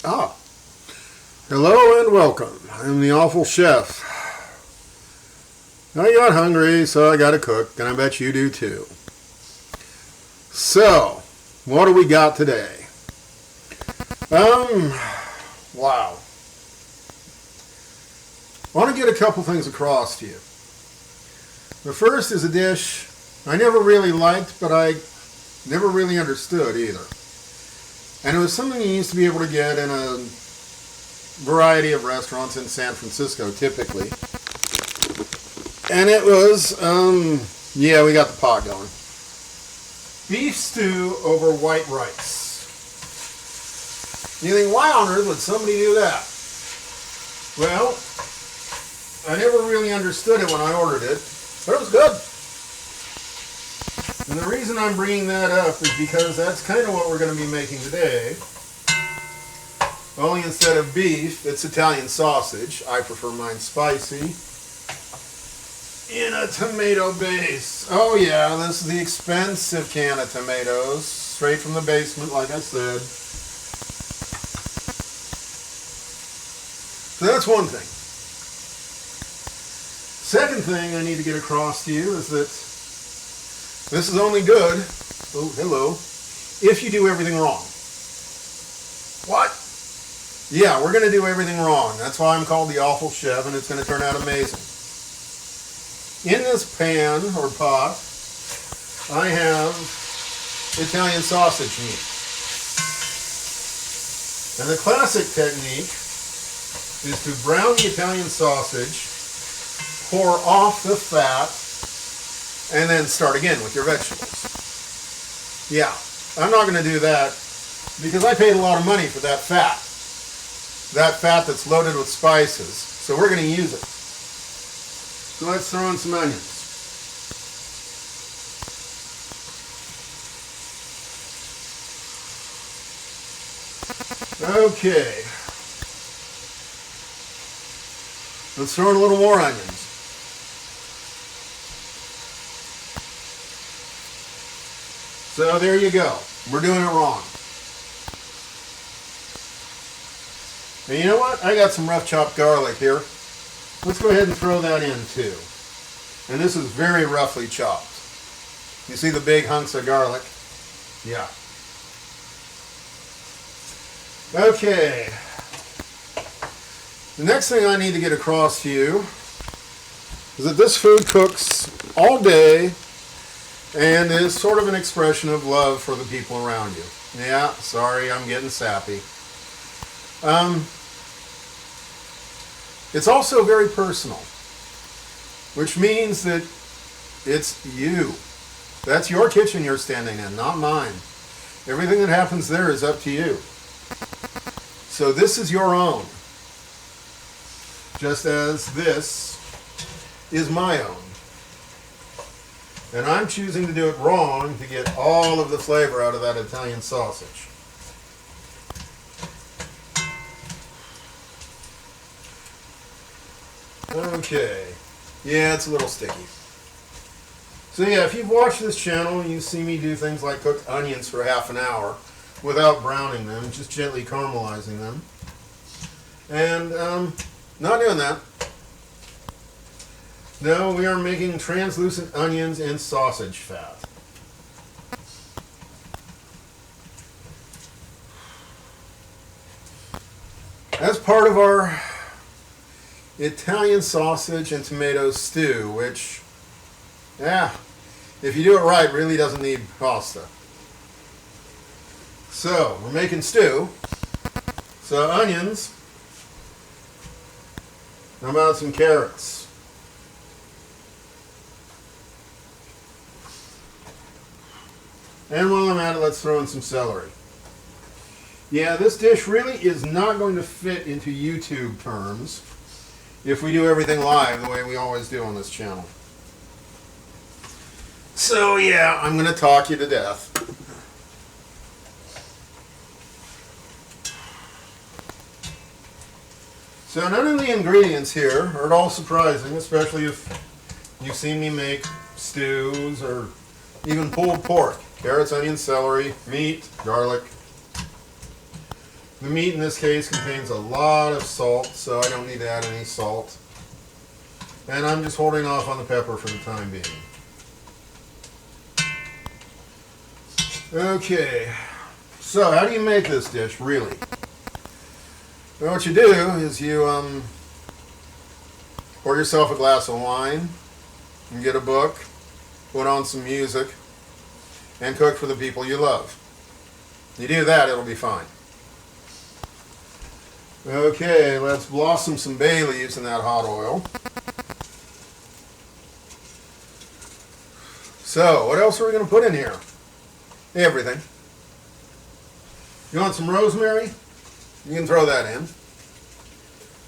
Ah, hello and welcome. I'm the awful chef. I got hungry, so I got to cook, and I bet you do too. So, what do we got today? Wow. I want to get a couple things across to you. The first is a dish I never really liked, but I never really understood either. And it was something you used to be able to get in a variety of restaurants in San Francisco, typically. And it was, yeah, we got the pot going. Beef stew over white rice. You think, why on earth would somebody do that? Well, I never really understood it when I ordered it, but it was good. And the reason I'm bringing that up is because that's kind of what we're going to be making today. Only instead of beef, it's Italian sausage. I prefer mine spicy. In a tomato base. Oh yeah, this is the expensive can of tomatoes. Straight from the basement, like I said. So that's one thing. Second thing I need to get across to you is that this is only good, oh, hello, if you do everything wrong. What? Yeah, we're going to do everything wrong. That's why I'm called the awful chef, and it's going to turn out amazing. In this pan, or pot, I have Italian sausage meat. And the classic technique is to brown the Italian sausage, pour off the fat, and then start again with your vegetables. Yeah, I'm not going to do that because I paid a lot of money for that fat. That fat that's loaded with spices. So we're going to use it. So let's throw in some onions. Okay. Let's throw in a little more onions. So there you go. We're doing it wrong. And you know what? I got some rough chopped garlic here. Let's go ahead and throw that in too. And this is very roughly chopped. You see the big hunks of garlic? Yeah. Okay. The next thing I need to get across to you is that this food cooks all day and is sort of an expression of love for the people around you. Yeah, sorry, I'm getting sappy. It's also very personal, which means that it's you. That's your kitchen you're standing in, not mine. Everything that happens there is up to you. So this is your own, just as this is my own. And I'm choosing to do it wrong to get all of the flavor out of that Italian sausage. Okay. Yeah, it's a little sticky. So yeah, if you've watched this channel, you see me do things like cook onions for half an hour without browning them, just gently caramelizing them. And not doing that. No, we are making translucent onions in sausage fat. As part of our Italian sausage and tomato stew, which, yeah, if you do it right, really doesn't need pasta. So, we're making stew. So, onions. How about some carrots? And while I'm at it, let's throw in some celery. Yeah, this dish really is not going to fit into YouTube terms if we do everything live the way we always do on this channel. So yeah, I'm going to talk you to death. So none of the ingredients here are at all surprising, especially if you've seen me make stews or even pulled pork. Carrots, onions, celery, meat, garlic. The meat in this case contains a lot of salt, so I don't need to add any salt. And I'm just holding off on the pepper for the time being. Okay, so how do you make this dish, really? Well, what you do is you pour yourself a glass of wine, and get a book, put on some music, and cook for the people you love. You do that, it'll be fine. Okay, let's blossom some bay leaves in that hot oil. So, what else are we going to put in here? Everything. You want some rosemary? You can throw that in.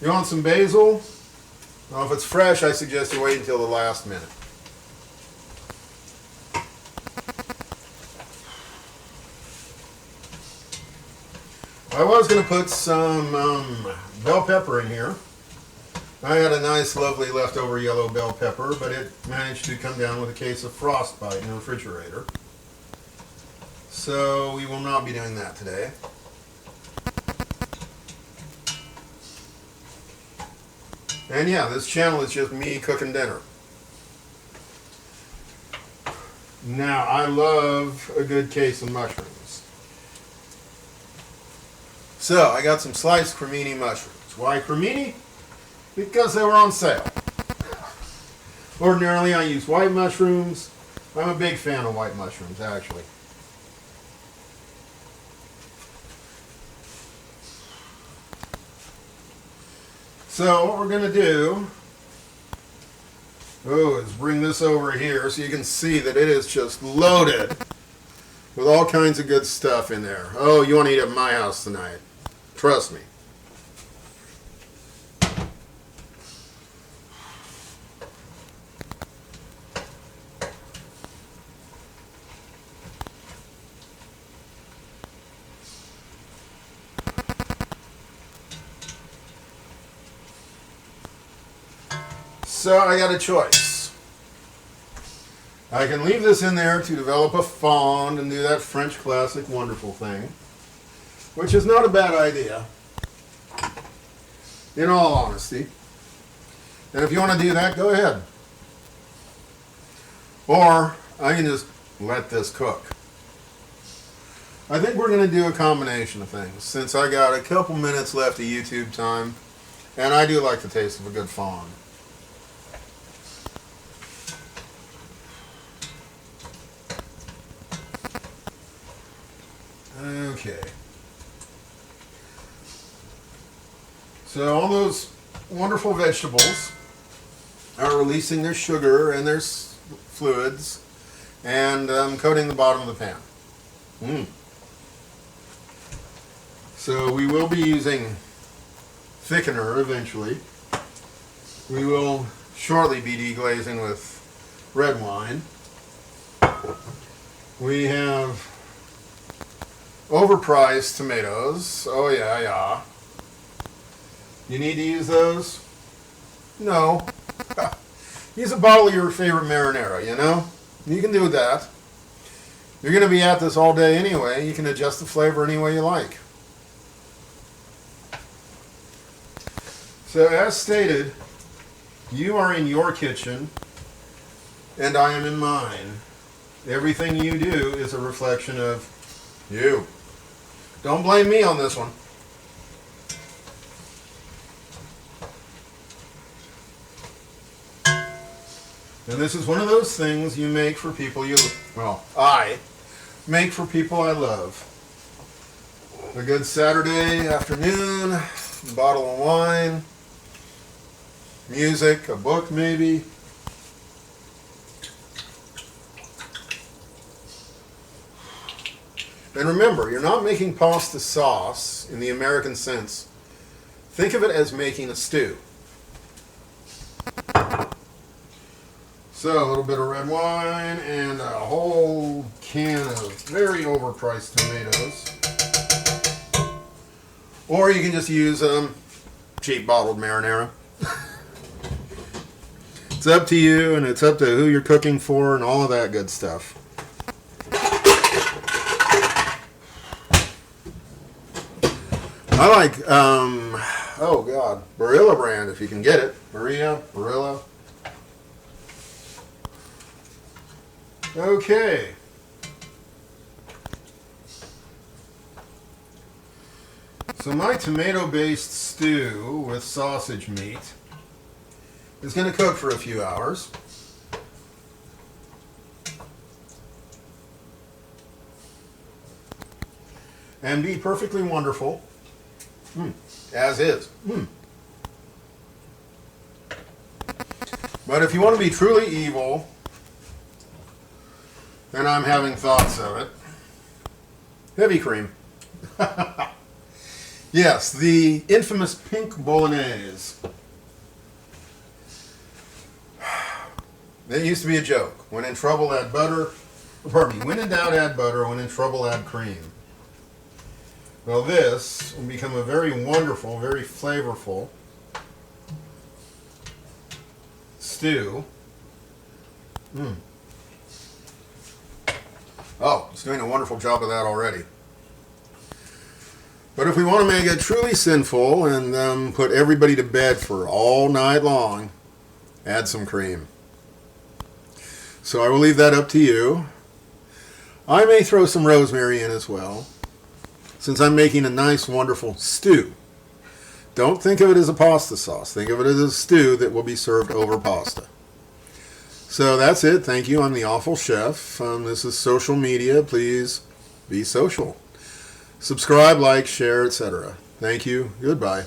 You want some basil? Well, if it's fresh, I suggest you wait until the last minute. I was going to put some bell pepper in here. I had a nice, lovely leftover yellow bell pepper, but it managed to come down with a case of frostbite in the refrigerator. So we will not be doing that today. And yeah, this channel is just me cooking dinner. Now, I love a good case of mushrooms. So, I got some sliced cremini mushrooms. Why cremini? Because they were on sale. Ordinarily, I use white mushrooms. I'm a big fan of white mushrooms, actually. So, what we're going to do is bring this over here so you can see that it is just loaded with all kinds of good stuff in there. Oh, you want to eat at my house tonight. Trust me. So I got a choice. I can leave this in there to develop a fond and do that French classic wonderful thing, which is not a bad idea, in all honesty. And if you want to do that, go ahead. Or I can just let this cook. I think we're going to do a combination of things, since I got a couple minutes left of YouTube time, and I do like the taste of a good fond. Okay. So all those wonderful vegetables are releasing their sugar and their fluids and coating the bottom of the pan. So we will be using thickener eventually. We will shortly be deglazing with red wine. We have overpriced tomatoes. Oh yeah. You need to use those? No. Use a bottle of your favorite marinara, you know? You can do that. You're going to be at this all day anyway. You can adjust the flavor any way you like. So as stated, you are in your kitchen and I am in mine. Everything you do is a reflection of you. Don't blame me on this one. And this is one of those things you make for people I make for people I love. A good Saturday afternoon, a bottle of wine, music, a book maybe. And remember, you're not making pasta sauce in the American sense. Think of it as making a stew. So, a little bit of red wine and a whole can of very overpriced tomatoes. Or you can just use cheap bottled marinara. It's up to you, and it's up to who you're cooking for and all of that good stuff. I like, oh God, Barilla brand, if you can get it. Barilla. Okay. So my tomato-based stew with sausage meat is going to cook for a few hours. And be perfectly wonderful. As is. But if you want to be truly evil, and I'm having thoughts of it, heavy cream. Yes, the infamous pink Bolognese. That used to be a joke. When in trouble, add butter. Pardon me. When in doubt, add butter. When in trouble, add cream. Well, this will become a very wonderful, very flavorful stew. Oh, it's doing a wonderful job of that already. But if we want to make it truly sinful and put everybody to bed for all night long, add some cream. So I will leave that up to you. I may throw some rosemary in as well, since I'm making a nice, wonderful stew. Don't think of it as a pasta sauce. Think of it as a stew that will be served over pasta. So that's it. Thank you. I'm the Awful Chef. This is social media. Please be social. Subscribe, like, share, etc. Thank you. Goodbye.